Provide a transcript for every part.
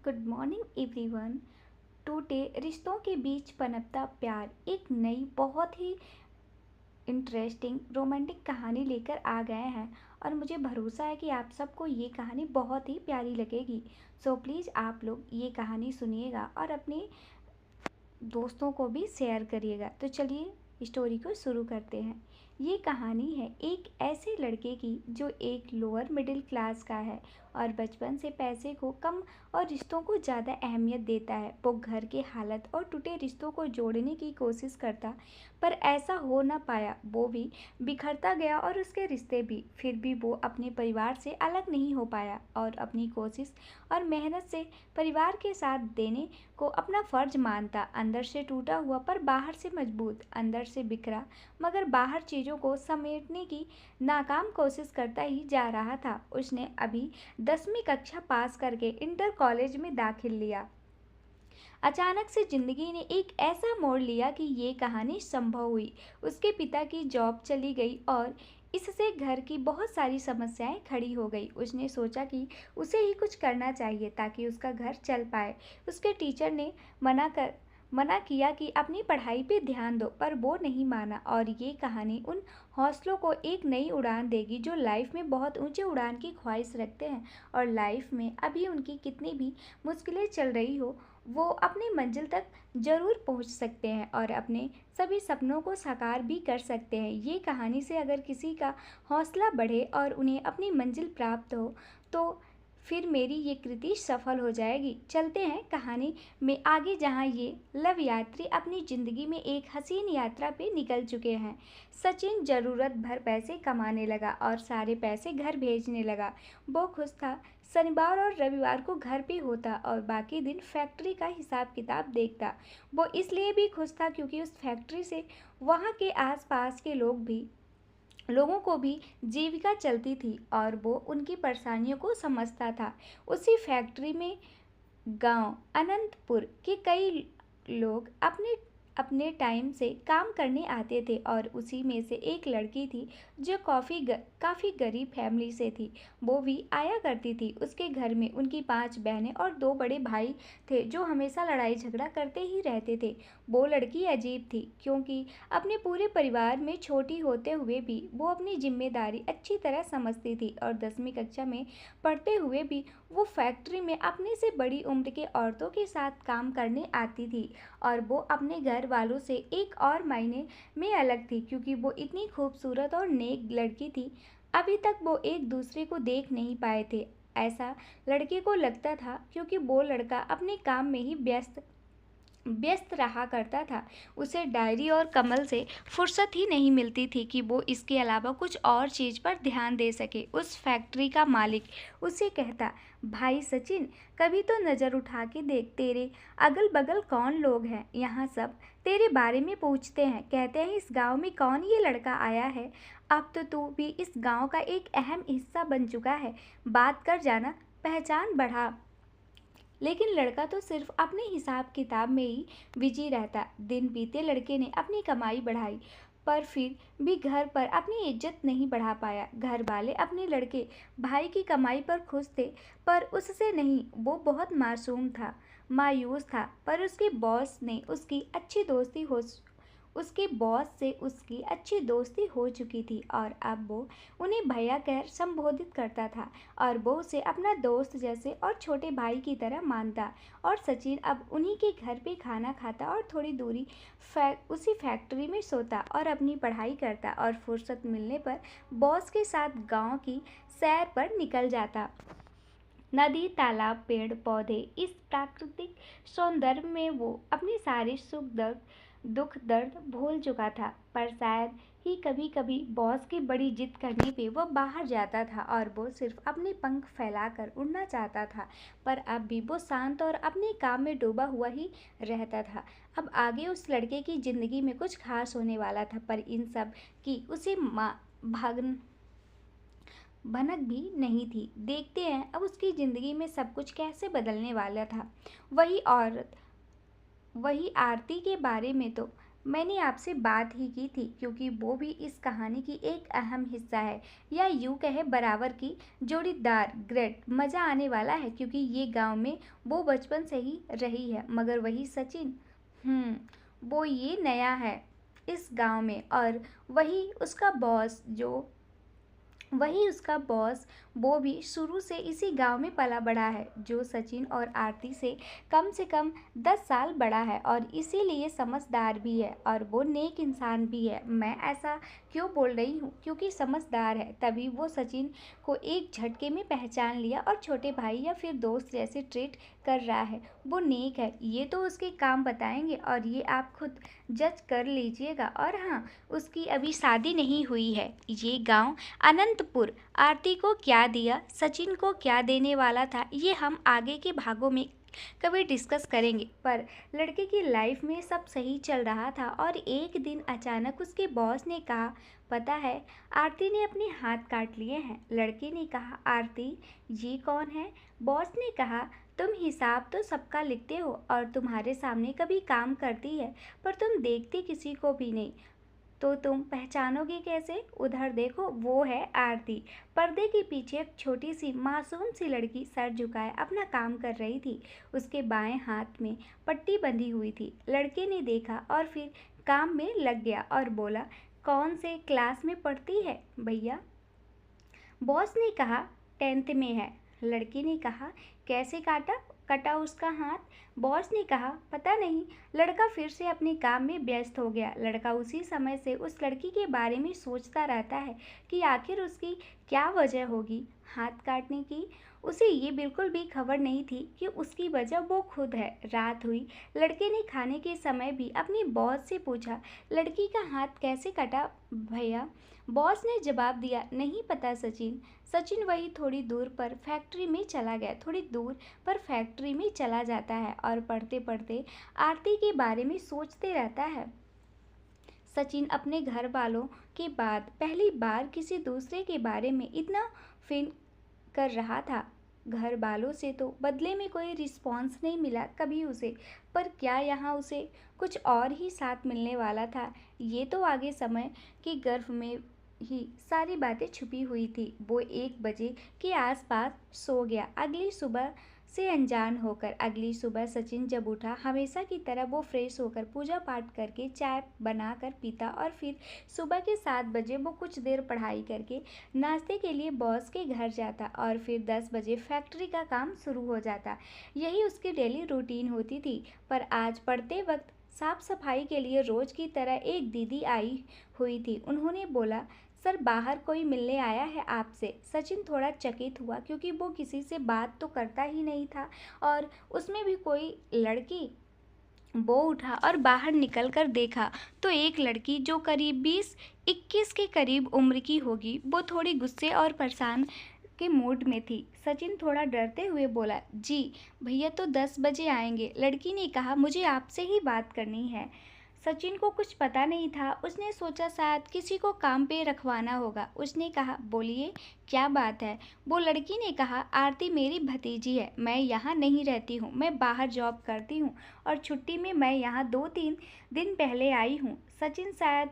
Good morning everyone. टूटे रिश्तों के बीच पनपता प्यार एक नई बहुत ही इंटरेस्टिंग रोमांटिक कहानी लेकर आ गए हैं और मुझे भरोसा है कि आप सबको ये कहानी बहुत ही प्यारी लगेगी। सो प्लीज़ आप लोग ये कहानी सुनिएगा और अपने दोस्तों को भी शेयर करिएगा। तो चलिए स्टोरी को शुरू करते हैं। ये कहानी है एक ऐसे लड़के की जो एक लोअर मिडिल क्लास का है और बचपन से पैसे को कम और रिश्तों को ज़्यादा अहमियत देता है। वो घर के हालत और टूटे रिश्तों को जोड़ने की कोशिश करता, पर ऐसा हो ना पाया। वो भी बिखरता गया और उसके रिश्ते भी। फिर भी वो अपने परिवार से अलग नहीं हो पाया और अपनी कोशिश और मेहनत से परिवार के साथ देने को अपना फर्ज मानता। अंदर से टूटा हुआ पर बाहर से मजबूत, अंदर से बिखरा मगर बाहर चीज़ों को समेटने की नाकाम कोशिश करता ही जा रहा था। उसने अभी 10वीं कक्षा पास करके इंटर कॉलेज में दाखिल लिया। अचानक से जिंदगी ने एक ऐसा मोड़ लिया कि ये कहानी संभव हुई। उसके पिता की जॉब चली गई और इससे घर की बहुत सारी समस्याएं खड़ी हो गई। उसने सोचा कि उसे ही कुछ करना चाहिए ताकि उसका घर चल पाए। उसके टीचर ने मना किया कि अपनी पढ़ाई पे ध्यान दो, पर वो नहीं माना। और ये कहानी उन हौसलों को एक नई उड़ान देगी जो लाइफ में बहुत ऊंचे उड़ान की ख्वाहिश रखते हैं और लाइफ में अभी उनकी कितनी भी मुश्किलें चल रही हो, वो अपनी मंजिल तक ज़रूर पहुंच सकते हैं और अपने सभी सपनों को साकार भी कर सकते हैं। ये कहानी से अगर किसी का हौसला बढ़े और उन्हें अपनी मंजिल प्राप्त हो तो फिर मेरी ये कृति सफल हो जाएगी। चलते हैं कहानी में आगे, जहाँ ये लव यात्री अपनी ज़िंदगी में एक हसीन यात्रा पे निकल चुके हैं। सचिन ज़रूरत भर पैसे कमाने लगा और सारे पैसे घर भेजने लगा। वो खुश था। शनिवार और रविवार को घर पे होता और बाकी दिन फैक्ट्री का हिसाब किताब देखता। वो इसलिए भी खुश था क्योंकि उस फैक्ट्री से वहाँ के आसपास के लोगों को भी जीविका चलती थी और वो उनकी परेशानियों को समझता था। उसी फैक्ट्री में गांव अनंतपुर के कई लोग अपने अपने टाइम से काम करने आते थे और उसी में से एक लड़की थी जो काफ़ी गरीब फैमिली से थी। वो भी आया करती थी। उसके घर में उनकी 5 बहनें और 2 बड़े भाई थे जो हमेशा लड़ाई झगड़ा करते ही रहते थे। वो लड़की अजीब थी क्योंकि अपने पूरे परिवार में छोटी होते हुए भी वो अपनी जिम्मेदारी अच्छी तरह समझती थी और 10वीं कक्षा में पढ़ते हुए भी वो फैक्ट्री में अपने से बड़ी उम्र के औरतों के साथ काम करने आती थी और वो अपने घर वालों से एक और मायने में अलग थी क्योंकि वो इतनी खूबसूरत और नेक लड़की थी। अभी तक वो एक दूसरे को देख नहीं पाए थे, ऐसा लड़के को लगता था, क्योंकि वो लड़का अपने काम में ही व्यस्त रहा करता था। उसे डायरी और कमल से फुर्सत ही नहीं मिलती थी कि वो इसके अलावा कुछ और चीज़ पर ध्यान दे सके। उस फैक्ट्री का मालिक उसे कहता, भाई सचिन, कभी तो नज़र उठा के देख, तेरे अगल बगल कौन लोग हैं। यहाँ सब तेरे बारे में पूछते हैं, कहते हैं इस गांव में कौन ये लड़का आया है। अब तो तू भी इस गांव का एक अहम हिस्सा बन चुका है, बात कर जाना, पहचान बढ़ा। लेकिन लड़का तो सिर्फ अपने हिसाब किताब में ही बिजी रहता। दिन बीते, लड़के ने अपनी कमाई बढ़ाई, पर फिर भी घर पर अपनी इज्जत नहीं बढ़ा पाया। घर वाले अपने लड़के भाई की कमाई पर खुश थे, पर उससे नहीं। वो बहुत मायूस था, पर उसके बॉस से उसकी अच्छी दोस्ती हो चुकी थी और अब वो उन्हें भैया कह संबोधित करता था और वो उसे अपना दोस्त जैसे और छोटे भाई की तरह मानता। और सचिन अब उन्हीं के घर पे खाना खाता और थोड़ी दूरी उसी फैक्ट्री में सोता और अपनी पढ़ाई करता और फुर्सत मिलने पर बॉस के साथ गांव की सैर पर निकल जाता। नदी, तालाब, पेड़ पौधे, इस प्राकृतिक सौंदर्य में वो अपने सारे दुख दर्द भूल चुका था। पर शायद ही कभी कभी बॉस की बड़ी जिद करने पे वो बाहर जाता था और वो सिर्फ अपने पंख फैलाकर उड़ना चाहता था। पर अब भी वो शांत और अपने काम में डूबा हुआ ही रहता था। अब आगे उस लड़के की जिंदगी में कुछ खास होने वाला था, पर इन सब की उसे भाग भनक भी नहीं थी। देखते हैं अब उसकी ज़िंदगी में सब कुछ कैसे बदलने वाला था। वही औरत, वही आरती के बारे में तो मैंने आपसे बात ही की थी क्योंकि वो भी इस कहानी की एक अहम हिस्सा है, या यूँ कहे बराबर की जोड़ीदार। ग्रेट मज़ा आने वाला है क्योंकि ये गांव में वो बचपन से ही रही है। मगर वही सचिन, वो ये नया है इस गांव में, और वही उसका बॉस, वो भी शुरू से इसी गांव में पला बड़ा है, जो सचिन और आरती से कम 10 साल बड़ा है और इसीलिए समझदार भी है, और वो नेक इंसान भी है। मैं ऐसा क्यों बोल रही हूँ? क्योंकि समझदार है, तभी वो सचिन को एक झटके में पहचान लिया और छोटे भाई या फिर दोस्त जैसे ट्रीट कर रहा है। वो नेक है, ये तो उसके काम बताएंगे, और ये आप खुद जज कर लीजिएगा। और हाँ, उसकी अभी शादी नहीं हुई है। ये गांव अनंतपुर आरती को क्या दिया, सचिन को क्या देने वाला था, ये हम आगे के भागों में कभी डिस्कस करेंगे। पर लड़के की लाइफ में सब सही चल रहा था और एक दिन अचानक उसके बॉस ने कहा, पता है, आरती ने अपने हाथ काट लिए हैं। लड़के ने कहा, आरती ये कौन है? बॉस ने कहा, तुम हिसाब तो सबका लिखते हो और तुम्हारे सामने कभी काम करती है, पर तुम देखती किसी को भी नहीं, तो तुम पहचानोगे कैसे? उधर देखो, वो है आरती। पर्दे के पीछे एक छोटी सी मासूम सी लड़की सर झुकाए अपना काम कर रही थी। उसके बाएं हाथ में पट्टी बंधी हुई थी। लड़के ने देखा और फिर काम में लग गया और बोला, कौन से क्लास में पढ़ती है भैया? बॉस ने कहा, 10th में है। लड़की ने कहा, कैसे काटा कटा उसका हाथ? बॉस ने कहा, पता नहीं। लड़का फिर से अपने काम में व्यस्त हो गया। लड़का उसी समय से उस लड़की के बारे में सोचता रहता है कि आखिर उसकी क्या वजह होगी हाथ काटने की। उसे ये बिल्कुल भी खबर नहीं थी कि उसकी वजह वो खुद है। रात हुई। लड़के ने खाने के समय भी अपने बॉस से पूछा, लड़की का हाथ कैसे कटा भैया? बॉस ने जवाब दिया, नहीं पता सचिन। सचिन वही थोड़ी दूर पर फैक्ट्री में चला गया। थोड़ी दूर पर फैक्ट्री में चला जाता है और पढ़ते पढ़ते आरती के बारे में सोचते रहता है। सचिन अपने घर वालों के बाद पहली बार किसी दूसरे के बारे में इतना फील कर रहा था। घर वालों से तो बदले में कोई रिस्पॉन्स नहीं मिला कभी उसे, पर क्या यहाँ उसे कुछ और ही साथ मिलने वाला था? ये तो आगे समय के गर्भ में ही सारी बातें छुपी हुई थी। वो 1 बजे के आसपास सो गया, अगली सुबह से अनजान होकर। अगली सुबह सचिन जब उठा, हमेशा की तरह वो फ्रेश होकर पूजा पाठ करके चाय बनाकर पीता और फिर सुबह के 7 बजे वो कुछ देर पढ़ाई करके नाश्ते के लिए बॉस के घर जाता और फिर 10 बजे फैक्ट्री का काम शुरू हो जाता। यही उसकी डेली रूटीन होती थी। पर आज पढ़ते वक्त साफ सफाई के लिए रोज की तरह एक दीदी आई हुई थी। उन्होंने बोला, सर बाहर कोई मिलने आया है आपसे। सचिन थोड़ा चकित हुआ क्योंकि वो किसी से बात तो करता ही नहीं था, और उसमें भी कोई लड़की। वो उठा और बाहर निकल कर देखा तो एक लड़की जो करीब 20-21 के करीब उम्र की होगी, वो थोड़ी गुस्से और परेशान के मूड में थी। सचिन थोड़ा डरते हुए बोला, जी भैया तो 10 बजे आएंगे। लड़की ने कहा, मुझे आपसे ही बात करनी है। सचिन को कुछ पता नहीं था। उसने सोचा शायद किसी को काम पे रखवाना होगा। उसने कहा, बोलिए क्या बात है? वो लड़की ने कहा, आरती मेरी भतीजी है। मैं यहाँ नहीं रहती हूँ, मैं बाहर जॉब करती हूँ और छुट्टी में मैं यहाँ 2-3 दिन पहले आई हूँ। सचिन शायद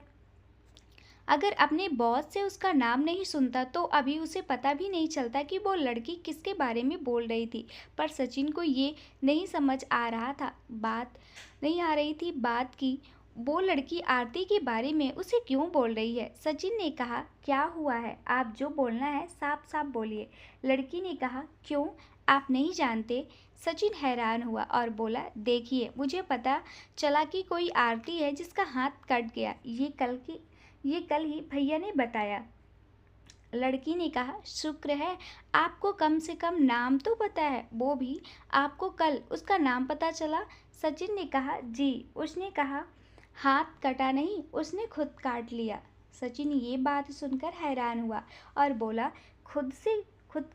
अगर अपने बॉस से उसका नाम नहीं सुनता तो अभी उसे पता भी नहीं चलता कि वो लड़की किसके बारे में बोल रही थी। पर सचिन को ये नहीं समझ आ रहा था, बात नहीं आ रही थी बात की वो लड़की आरती के बारे में उसे क्यों बोल रही है। सचिन ने कहा, क्या हुआ है? आप जो बोलना है साफ साफ बोलिए। लड़की ने कहा, क्यों, आप नहीं जानते? सचिन हैरान हुआ और बोला, देखिए मुझे पता चला कि कोई आरती है जिसका हाथ कट गया। ये कल ही भैया ने बताया। लड़की ने कहा, शुक्र है आपको कम से कम नाम तो पता है, वो भी आपको कल उसका नाम पता चला। सचिन ने कहा, जी। उसने कहा, हाथ कटा नहीं, उसने खुद काट लिया। सचिन ये बात सुनकर हैरान हुआ और बोला, खुद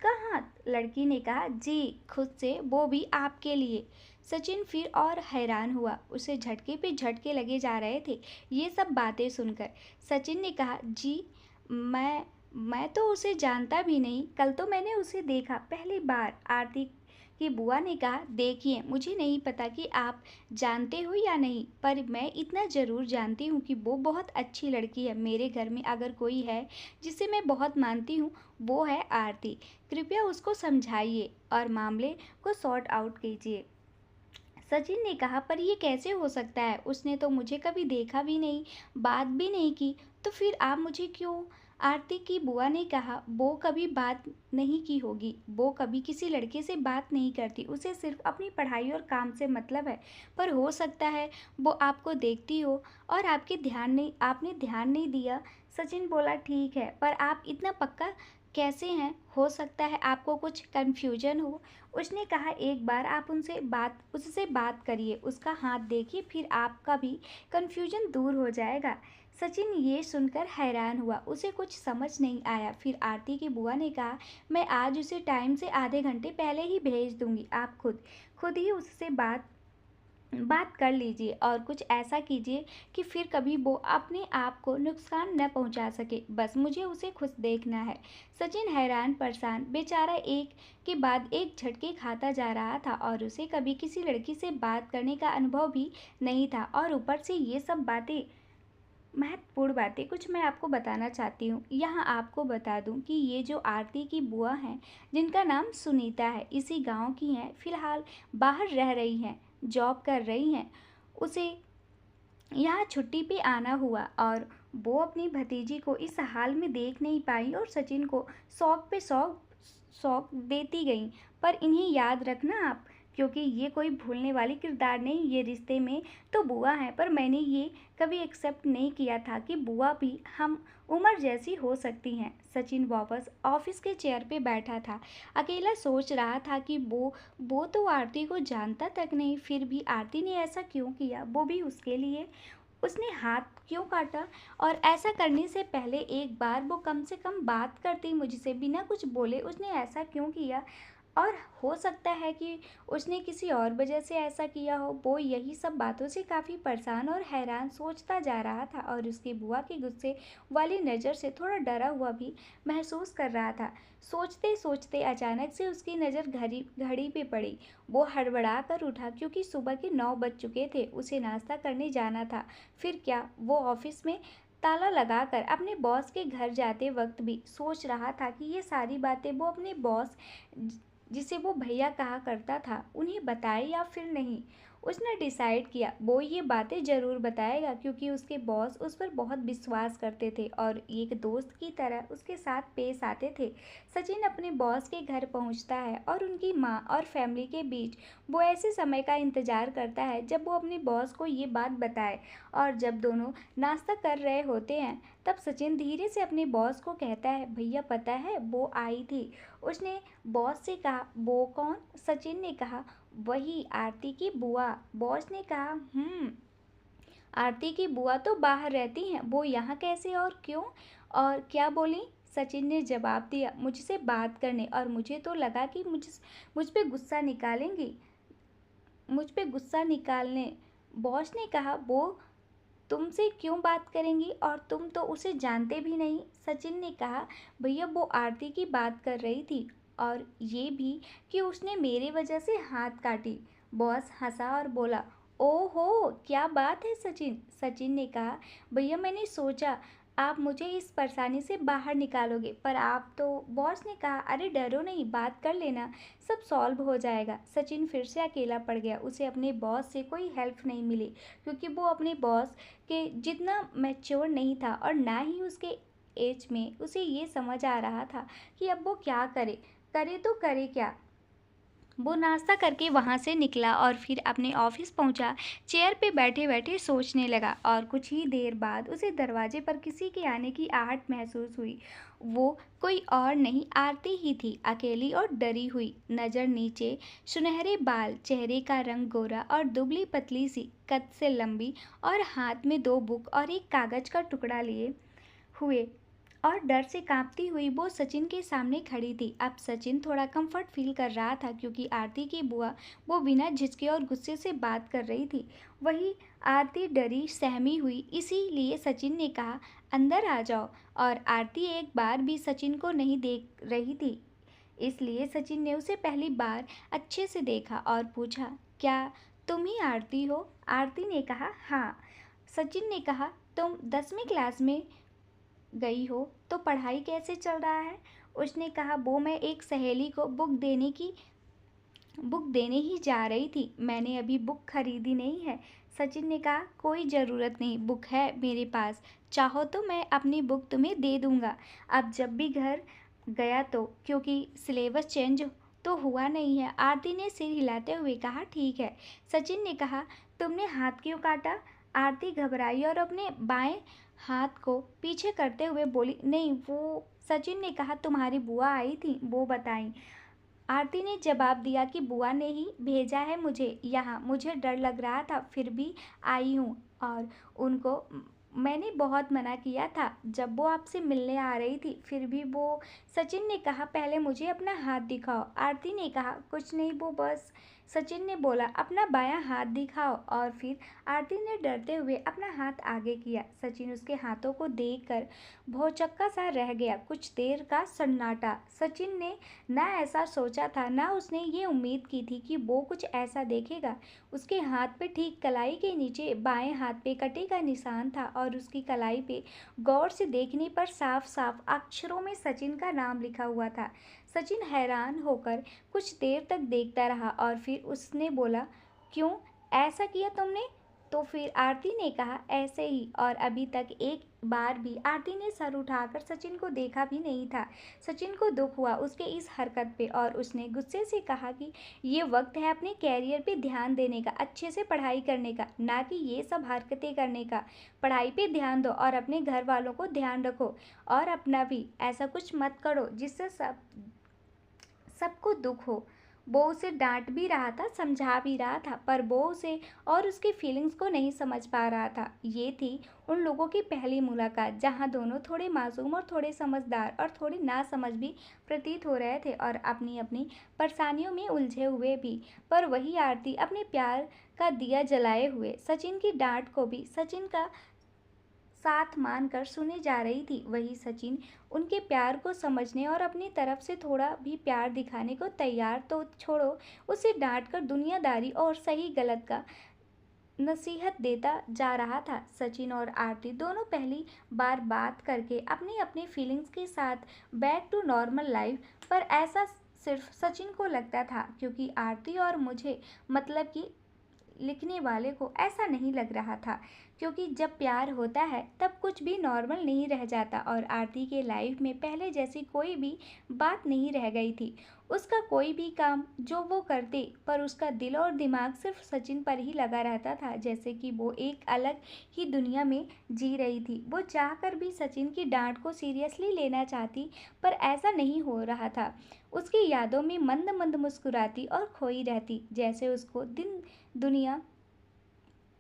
का हाथ? लड़की ने कहा, जी खुद से, वो भी आपके लिए। सचिन फिर और हैरान हुआ। उसे झटके पे झटके लगे जा रहे थे ये सब बातें सुनकर। सचिन ने कहा, जी मैं तो उसे जानता भी नहीं। कल तो मैंने उसे देखा पहली बार आरती की बुआ ने कहा, देखिए मुझे नहीं पता कि आप जानते हो या नहीं, पर मैं इतना ज़रूर जानती हूँ कि वो बहुत अच्छी लड़की है। मेरे घर में अगर कोई है जिसे मैं बहुत मानती हूँ, वो है आरती। कृपया उसको समझाइए और मामले को सॉर्ट आउट कीजिए। सचिन ने कहा, पर ये कैसे हो सकता है? उसने तो मुझे कभी देखा भी नहीं, बात भी नहीं की, तो फिर आप मुझे क्यों? आरती की बुआ ने कहा, वो कभी बात नहीं की होगी, वो कभी किसी लड़के से बात नहीं करती, उसे सिर्फ अपनी पढ़ाई और काम से मतलब है। पर हो सकता है वो आपको देखती हो और आपने ध्यान नहीं दिया। सचिन बोला, ठीक है, पर आप इतना पक्का कैसे हैं? हो सकता है आपको कुछ कन्फ्यूजन हो। उसने कहा, एक बार आप उससे बात करिए, उसका हाथ देखिए, फिर आपका भी कन्फ्यूजन दूर हो जाएगा। सचिन ये सुनकर हैरान हुआ, उसे कुछ समझ नहीं आया। फिर आरती की बुआ ने कहा, मैं आज उसे टाइम से आधे घंटे पहले ही भेज दूंगी। आप खुद ही उससे बात कर लीजिए और कुछ ऐसा कीजिए कि फिर कभी वो अपने आप को नुकसान न पहुंचा सके। बस मुझे उसे खुश देखना है। सचिन हैरान परेशान बेचारा एक के बाद एक झटके खाता जा रहा था और उसे कभी किसी लड़की से बात करने का अनुभव भी नहीं था, और ऊपर से ये सब बातें, महत्वपूर्ण बातें कुछ मैं आपको बताना चाहती हूँ। यहाँ आपको बता दूँ कि ये जो आरती की बुआ हैं, जिनका नाम सुनीता है, इसी गांव की हैं, फिलहाल बाहर रह रही हैं, जॉब कर रही हैं। उसे यहाँ छुट्टी पे आना हुआ और वो अपनी भतीजी को इस हाल में देख नहीं पाई और सचिन को शौक पे शौक शौक देती गईं। पर इन्हें याद रखना आप, क्योंकि ये कोई भूलने वाली किरदार नहीं, ये रिश्ते में तो बुआ हैं, पर मैंने ये कभी एक्सेप्ट नहीं किया था कि बुआ भी हम उम्र जैसी हो सकती हैं। सचिन वापस ऑफिस के चेयर पे बैठा था, अकेला सोच रहा था कि वो तो आरती को जानता तक नहीं, फिर भी आरती ने ऐसा क्यों किया? वो भी उसके लिए, उसने हाथ क्यों काटा? और ऐसा करने से पहले एक बार वो कम से कम बात करती मुझसे बिना कुछ बोले, उसने ऐसा क्यों किया? और हो सकता है कि उसने किसी और वजह से ऐसा किया हो। वो यही सब बातों से काफ़ी परेशान और हैरान सोचता जा रहा था और उसकी बुआ की गुस्से वाली नज़र से थोड़ा डरा हुआ भी महसूस कर रहा था। सोचते सोचते अचानक से उसकी नज़र घड़ी घड़ी पे पड़ी। वो हड़बड़ा कर उठा क्योंकि सुबह के 9 बज चुके थे, उसे नाश्ता करने जाना था। फिर क्या, वो ऑफिस में ताला लगाकर अपने बॉस के घर जाते वक्त भी सोच रहा था कि ये सारी बातें वो अपने बॉस, जिसे वो भैया कहा करता था, उन्हें बताए या फिर नहीं। उसने डिसाइड किया वो ये बातें ज़रूर बताएगा, क्योंकि उसके बॉस उस पर बहुत विश्वास करते थे और एक दोस्त की तरह उसके साथ पेश आते थे। सचिन अपने बॉस के घर पहुंचता है और उनकी माँ और फैमिली के बीच वो ऐसे समय का इंतज़ार करता है जब वो अपने बॉस को ये बात बताए। और जब दोनों नाश्ता कर रहे होते हैं, तब सचिन धीरे से अपने बॉस को कहता है, भैया पता है वो आई थी। उसने बॉस से कहा, वो कौन? सचिन ने कहा, वही आरती की बुआ। बॉस ने कहा, आरती की बुआ तो बाहर रहती हैं, वो यहाँ कैसे और क्यों और क्या बोली? सचिन ने जवाब दिया, मुझसे बात करने, और मुझे तो लगा कि मुझ पे गुस्सा निकालेंगी, मुझ पे गुस्सा निकालने। बॉस ने कहा, वो तुमसे क्यों बात करेंगी और तुम तो उसे जानते भी नहीं। सचिन ने कहा, भैया वो आरती की बात कर रही थी और ये भी कि उसने मेरे वजह से हाथ काटी। बॉस हंसा और बोला, ओहो क्या बात है सचिन? सचिन ने कहा, भैया मैंने सोचा आप मुझे इस परेशानी से बाहर निकालोगे, पर आप तो। बॉस ने कहा, अरे डरो नहीं, बात कर लेना, सब सॉल्व हो जाएगा। सचिन फिर से अकेला पड़ गया। उसे अपने बॉस से कोई हेल्प नहीं मिली, क्योंकि वो अपने बॉस कि जितना मैच्योर नहीं था और ना ही उसके एज में उसे ये समझ आ रहा था कि अब वो क्या करे, करे तो करे क्या। वो नाश्ता करके वहाँ से निकला और फिर अपने ऑफिस पहुँचा। चेयर पे बैठे बैठे सोचने लगा और कुछ ही देर बाद उसे दरवाजे पर किसी के आने की आहट महसूस हुई। वो कोई और नहीं, आरती ही थी, अकेली और डरी हुई, नज़र नीचे, सुनहरे बाल, चेहरे का रंग गोरा और दुबली पतली सी, कद से लंबी, और हाथ में 2 बुक और एक कागज का टुकड़ा लिए हुए और डर से कांपती हुई वो सचिन के सामने खड़ी थी। अब सचिन थोड़ा कंफर्ट फील कर रहा था, क्योंकि आरती की बुआ वो बिना झिझके और गुस्से से बात कर रही थी। वही आरती डरी सहमी हुई, इसीलिए सचिन ने कहा, अंदर आ जाओ। और आरती एक बार भी सचिन को नहीं देख रही थी, इसलिए सचिन ने उसे पहली बार अच्छे से देखा और पूछा, क्या तुम ही आरती हो? आरती ने कहा, हाँ। सचिन ने कहा, तुम 10वीं क्लास में गई हो तो पढ़ाई कैसे चल रहा है? उसने कहा, वो मैं एक सहेली को बुक देने ही जा रही थी। मैंने अभी बुक खरीदी नहीं है। सचिन ने कहा, कोई ज़रूरत नहीं, बुक है मेरे पास। चाहो तो मैं अपनी बुक तुम्हें दे दूँगा। अब जब भी घर गया तो, क्योंकि सिलेबस चेंज तो हुआ नहीं है। आरती ने सिर हिलाते हुए कहा, ठीक है। सचिन ने कहा, तुमने हाथ क्यों काटा? आरती घबराई और अपने बाएं हाथ को पीछे करते हुए बोली, नहीं वो। सचिन ने कहा, तुम्हारी बुआ आई थी, वो बताई। आरती ने जवाब दिया कि बुआ ने ही भेजा है मुझे यहाँ। मुझे डर लग रहा था फिर भी आई हूँ, और उनको मैंने बहुत मना किया था जब वो आपसे मिलने आ रही थी, फिर भी वो। सचिन ने कहा, पहले मुझे अपना हाथ दिखाओ। आरती ने कहा, कुछ नहीं, वो बस। सचिन ने बोला, अपना बायां हाथ दिखाओ। और फिर आरती ने डरते हुए अपना हाथ आगे किया। सचिन उसके हाथों को देखकर भौचक्का सा रह गया। कुछ देर का सन्नाटा। सचिन ने ना ऐसा सोचा था, ना उसने ये उम्मीद की थी कि वो कुछ ऐसा देखेगा। उसके हाथ पे ठीक कलाई के नीचे बाएं हाथ पे कटे का निशान था, और उसकी कलाई पे गौर से देखने पर साफ साफ अक्षरों में सचिन का नाम लिखा हुआ था। सचिन हैरान होकर कुछ देर तक देखता रहा, और फिर उसने बोला, क्यों ऐसा किया तुमने? तो फिर आरती ने कहा, ऐसे ही। और अभी तक एक बार भी आरती ने सर उठाकर सचिन को देखा भी नहीं था। सचिन को दुख हुआ उसके इस हरकत पे, और उसने गुस्से से कहा कि ये वक्त है अपने कैरियर पे ध्यान देने का, अच्छे से पढ़ाई करने का, ना कि ये सब हरकतें करने का। पढ़ाई पे ध्यान दो और अपने घर वालों को ध्यान रखो, और अपना भी। ऐसा कुछ मत करो जिससे सबको दुख हो। वो उसे डांट भी रहा था, समझा भी रहा था, पर वो उसे और उसकी फीलिंग्स को नहीं समझ पा रहा था। ये थी उन लोगों की पहली मुलाकात, जहाँ दोनों थोड़े मासूम और थोड़े समझदार और थोड़ी नासमझ भी प्रतीत हो रहे थे, और अपनी अपनी परेशानियों में उलझे हुए भी। पर वही आरती अपने प्यार का दिया जलाए हुए सचिन की डांट को भी सचिन का साथ मानकर सुने जा रही थी। वही सचिन उनके प्यार को समझने और अपनी तरफ से थोड़ा भी प्यार दिखाने को तैयार तो छोड़ो, उसे डांट कर दुनियादारी और सही गलत का नसीहत देता जा रहा था। सचिन और आरती दोनों पहली बार बात करके अपनी अपनी फीलिंग्स के साथ बैक टू नॉर्मल लाइफ, पर ऐसा सिर्फ सचिन को लगता था, क्योंकि आरती और मुझे मतलब कि लिखने वाले को ऐसा नहीं लग रहा था। क्योंकि जब प्यार होता है तब कुछ भी नॉर्मल नहीं रह जाता, और आरती के लाइफ में पहले जैसी कोई भी बात नहीं रह गई थी। उसका कोई भी काम जो वो करते, पर उसका दिल और दिमाग सिर्फ सचिन पर ही लगा रहता था, जैसे कि वो एक अलग ही दुनिया में जी रही थी। वो चाहकर भी सचिन की डांट को सीरियसली लेना चाहती, पर ऐसा नहीं हो रहा था। उसकी यादों में मंद मंद मुस्कुराती और खोई रहती, जैसे उसको दुनिया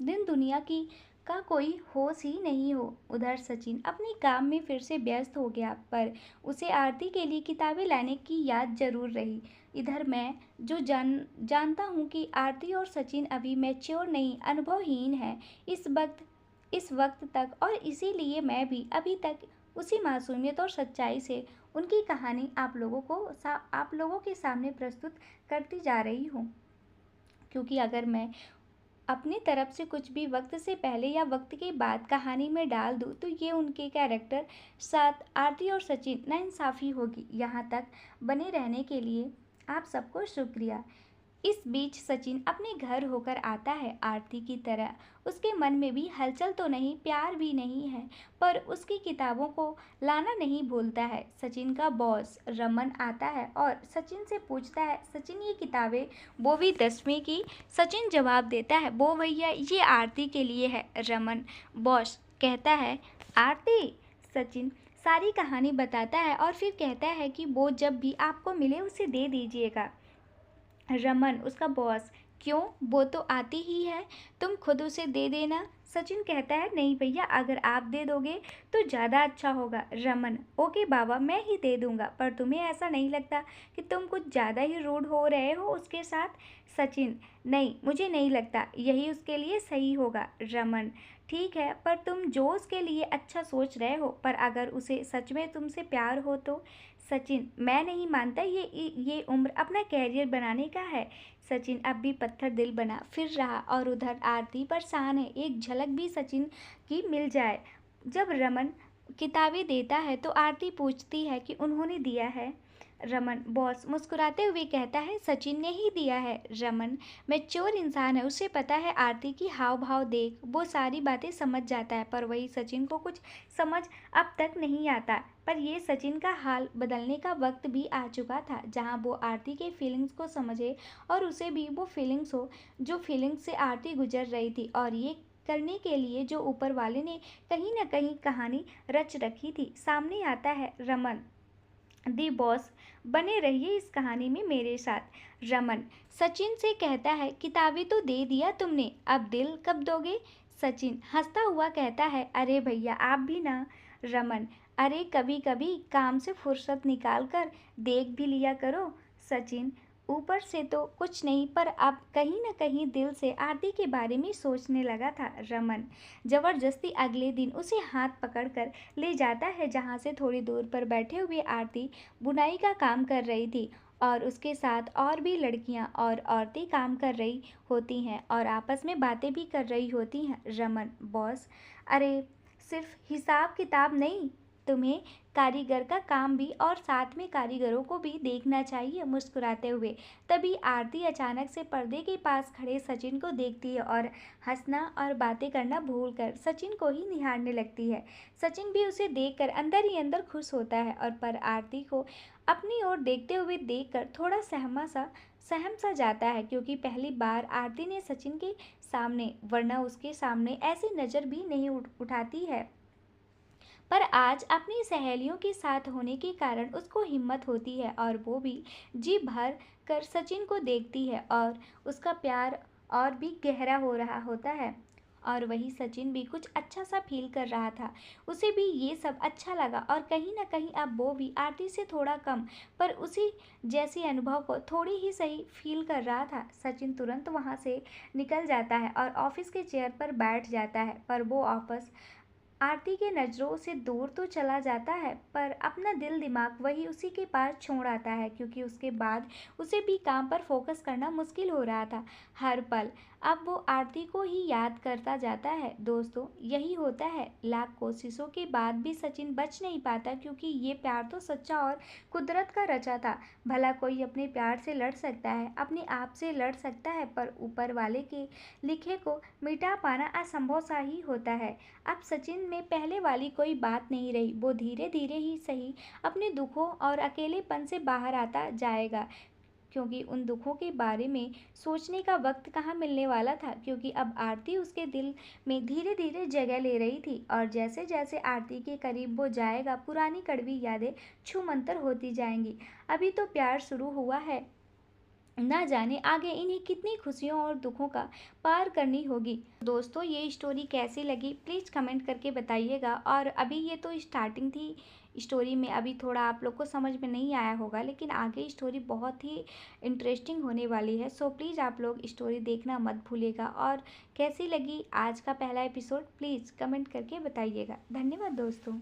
दिन दुनिया की का कोई होश ही नहीं हो। उधर सचिन अपने काम में फिर से व्यस्त हो गया, पर उसे आरती के लिए किताबें लाने की याद जरूर रही। इधर मैं जो जानता हूँ कि आरती और सचिन अभी मैच्योर नहीं, अनुभवहीन है इस वक्त तक, और इसीलिए मैं भी अभी तक उसी मासूमियत और सच्चाई से उनकी कहानी आप लोगों के सामने प्रस्तुत करती जा रही हूँ। क्योंकि अगर मैं अपनी तरफ से कुछ भी वक्त से पहले या वक्त के बाद कहानी में डाल दूँ, तो ये उनके कैरेक्टर साथ आरती और सचिन नाइंसाफ़ी होगी। यहाँ तक बने रहने के लिए आप सबको शुक्रिया। इस बीच सचिन अपने घर होकर आता है, आरती की तरह। उसके मन में भी हलचल तो नहीं, प्यार भी नहीं है, पर उसकी किताबों को लाना नहीं भूलता है। सचिन का बॉस रमन आता है और सचिन से पूछता है, सचिन ये किताबें? वो भी 10वीं की। सचिन जवाब देता है, वो भैया ये आरती के लिए है। रमन बॉस कहता है, आरती? सचिन सारी कहानी बताता है और फिर कहता है कि वो जब भी आपको मिले उसे दे दीजिएगा। रमन उसका बॉस, क्यों? वो तो आती ही है, तुम खुद उसे दे देना। सचिन कहता है, नहीं भैया, अगर आप दे दोगे तो ज़्यादा अच्छा होगा। रमन, ओके बाबा, मैं ही दे दूंगा, पर तुम्हें ऐसा नहीं लगता कि तुम कुछ ज़्यादा ही रूड हो रहे हो उसके साथ? सचिन, नहीं, मुझे नहीं लगता, यही उसके लिए सही होगा। रमन, ठीक है, पर तुम जो उसके लिए अच्छा सोच रहे हो, पर अगर उसे सच में तुमसे प्यार हो तो? सचिन, मैं नहीं मानता, ये उम्र अपना कैरियर बनाने का है। सचिन अब भी पत्थर दिल बना फिर रहा और उधर आरती परेशान है, एक झलक भी सचिन की मिल जाए। जब रमन किताबें देता है तो आरती पूछती है कि उन्होंने दिया है। रमन बॉस मुस्कुराते हुए कहता है, सचिन ने ही दिया है। रमन मैच्योर इंसान है, उसे पता है आरती की हाव भाव देख वो सारी बातें समझ जाता है, पर वही सचिन को कुछ समझ अब तक नहीं आता। पर ये सचिन का हाल बदलने का वक्त भी आ चुका था, जहां वो आरती के फीलिंग्स को समझे और उसे भी वो फीलिंग्स हो जो फीलिंग्स से आरती गुजर रही थी। और ये करने के लिए जो ऊपर वाले ने कहीं ना कहीं कहानी रच रखी थी। सामने आता है रमन दी बॉस, बने रहिए इस कहानी में मेरे साथ। रमन सचिन से कहता है, किताबें तो दे दिया तुमने, अब दिल कब दोगे? सचिन हंसता हुआ कहता है, अरे भैया आप भी ना। रमन अरे कभी कभी काम से फुर्सत निकाल कर देख भी लिया करो। सचिन ऊपर से तो कुछ नहीं, पर अब कहीं ना कहीं दिल से आरती के बारे में सोचने लगा था। रमन जबरदस्ती अगले दिन उसे हाथ पकड़कर ले जाता है, जहाँ से थोड़ी दूर पर बैठे हुए आरती बुनाई का काम कर रही थी और उसके साथ और भी लड़कियां और औरतें काम कर रही होती हैं और आपस में बातें भी कर रही होती हैं। रमन बॉस, अरे सिर्फ हिसाब किताब नहीं, तुम्हें कारीगर का काम भी और साथ में कारीगरों को भी देखना चाहिए। मुस्कुराते हुए तभी आरती अचानक से पर्दे के पास खड़े सचिन को देखती है और हंसना और बातें करना भूलकर सचिन को ही निहारने लगती है। सचिन भी उसे देखकर अंदर ही अंदर खुश होता है और पर आरती को अपनी ओर देखते हुए देखकर थोड़ा सहम सा जाता है, क्योंकि पहली बार आरती ने सचिन के सामने, वरना उसके सामने ऐसी नज़र भी नहीं उठाती है, पर आज अपनी सहेलियों के साथ होने के कारण उसको हिम्मत होती है और वो भी जी भर कर सचिन को देखती है और उसका प्यार और भी गहरा हो रहा होता है। और वही सचिन भी कुछ अच्छा सा फील कर रहा था, उसे भी ये सब अच्छा लगा और कहीं ना कहीं अब वो भी आरती से थोड़ा कम पर उसी जैसी अनुभव को थोड़ी ही सही फील कर रहा था। सचिन तुरंत वहाँ से निकल जाता है और ऑफिस के चेयर पर बैठ जाता है, पर वो ऑफिस आरती के नज़रों से दूर तो चला जाता है, पर अपना दिल दिमाग वही उसी के पास छोड़ आता है, क्योंकि उसके बाद उसे भी काम पर फोकस करना मुश्किल हो रहा था। हर पल अब वो आरती को ही याद करता जाता है। दोस्तों यही होता है, लाख कोशिशों के बाद भी सचिन बच नहीं पाता, क्योंकि ये प्यार तो सच्चा और कुदरत का रचा था। भला कोई अपने प्यार से लड़ सकता है, अपने आप से लड़ सकता है, पर ऊपर वाले के लिखे को मिटा पाना असंभव सा ही होता है। अब सचिन में पहले वाली कोई बात नहीं रही, वो धीरे धीरे ही सही अपने दुखों और अकेलेपन से बाहर आता जाएगा, क्योंकि उन दुखों के बारे में सोचने का वक्त कहाँ मिलने वाला था, क्योंकि अब आरती उसके दिल में धीरे धीरे जगह ले रही थी और जैसे जैसे आरती के करीब वो जाएगा पुरानी कड़वी यादें छूमंतर होती जाएंगी। अभी तो प्यार शुरू हुआ है, ना जाने आगे इन्हें कितनी खुशियों और दुखों का पार करनी होगी। दोस्तों ये स्टोरी कैसी लगी प्लीज़ कमेंट करके बताइएगा। और अभी ये तो स्टार्टिंग थी स्टोरी में, अभी थोड़ा आप लोग को समझ में नहीं आया होगा, लेकिन आगे स्टोरी बहुत ही इंटरेस्टिंग होने वाली है। सो प्लीज़ आप लोग स्टोरी देखना मत भूलिएगा। और कैसी लगी आज का पहला एपिसोड प्लीज़ कमेंट करके बताइएगा। धन्यवाद दोस्तों।